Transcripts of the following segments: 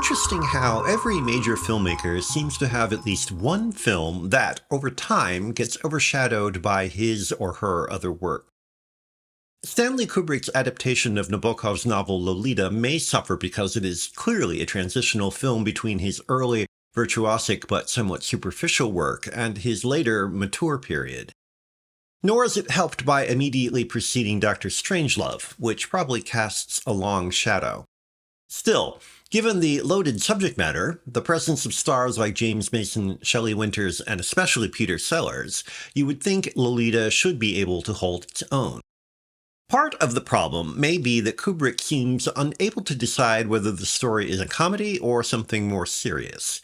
interesting how every major filmmaker seems to have at least one film that, over time, gets overshadowed by his or her other work. Stanley Kubrick's adaptation of Nabokov's novel Lolita may suffer because it is clearly a transitional film between his early, virtuosic but somewhat superficial work and his later, mature period. Nor is it helped by immediately preceding Dr. Strangelove, which probably casts a long shadow. Still, given the loaded subject matter, the presence of stars like James Mason, Shelley Winters, and especially Peter Sellers, you would think Lolita should be able to hold its own. Part of the problem may be that Kubrick seems unable to decide whether the story is a comedy or something more serious.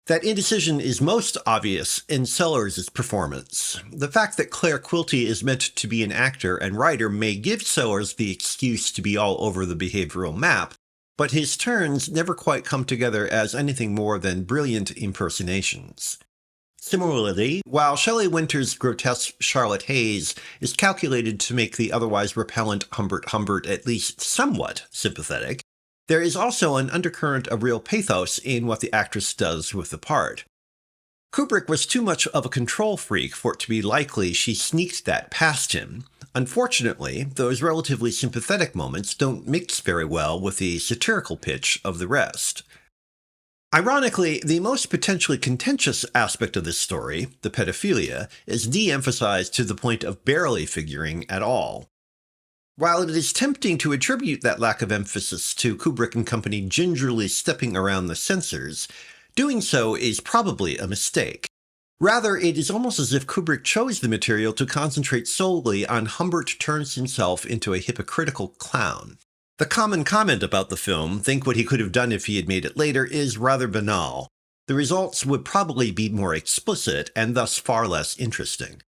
That indecision is most obvious in Sellers' performance. The fact that Claire Quilty is meant to be an actor and writer may give Sellers the excuse to be all over the behavioral map, but his turns never quite come together as anything more than brilliant impersonations. Similarly, while Shelley Winters' grotesque Charlotte Hayes is calculated to make the otherwise repellent Humbert Humbert at least somewhat sympathetic, there is also an undercurrent of real pathos in what the actress does with the part. Kubrick was too much of a control freak for it to be likely she sneaked that past him. Unfortunately, those relatively sympathetic moments don't mix very well with the satirical pitch of the rest. Ironically, the most potentially contentious aspect of this story, the pedophilia, is de-emphasized to the point of barely figuring at all. While it is tempting to attribute that lack of emphasis to Kubrick and company gingerly stepping around the censors, doing so is probably a mistake. Rather, it is almost as if Kubrick chose the material to concentrate solely on Humbert turns himself into a hypocritical clown. The common comment about the film, think what he could have done if he had made it later, is rather banal. The results would probably be more explicit and thus far less interesting.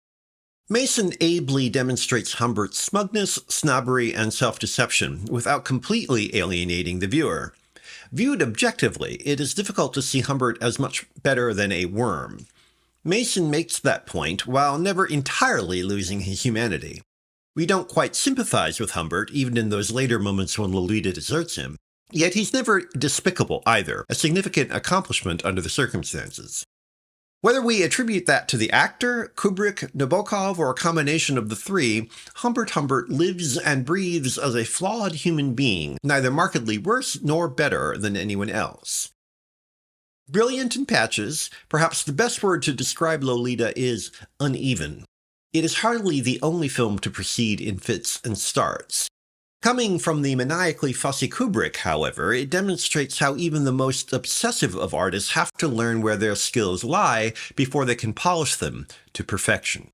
Mason ably demonstrates Humbert's smugness, snobbery, and self-deception without completely alienating the viewer. Viewed objectively, it is difficult to see Humbert as much better than a worm. Mason makes that point while never entirely losing his humanity. We don't quite sympathize with Humbert, even in those later moments when Lolita deserts him, yet he's never despicable either, a significant accomplishment under the circumstances. Whether we attribute that to the actor, Kubrick, Nabokov, or a combination of the three, Humbert Humbert lives and breathes as a flawed human being, neither markedly worse nor better than anyone else. Brilliant in patches, perhaps the best word to describe Lolita is uneven. It is hardly the only film to proceed in fits and starts. Coming from the maniacally fussy Kubrick, however, it demonstrates how even the most obsessive of artists have to learn where their skills lie before they can polish them to perfection.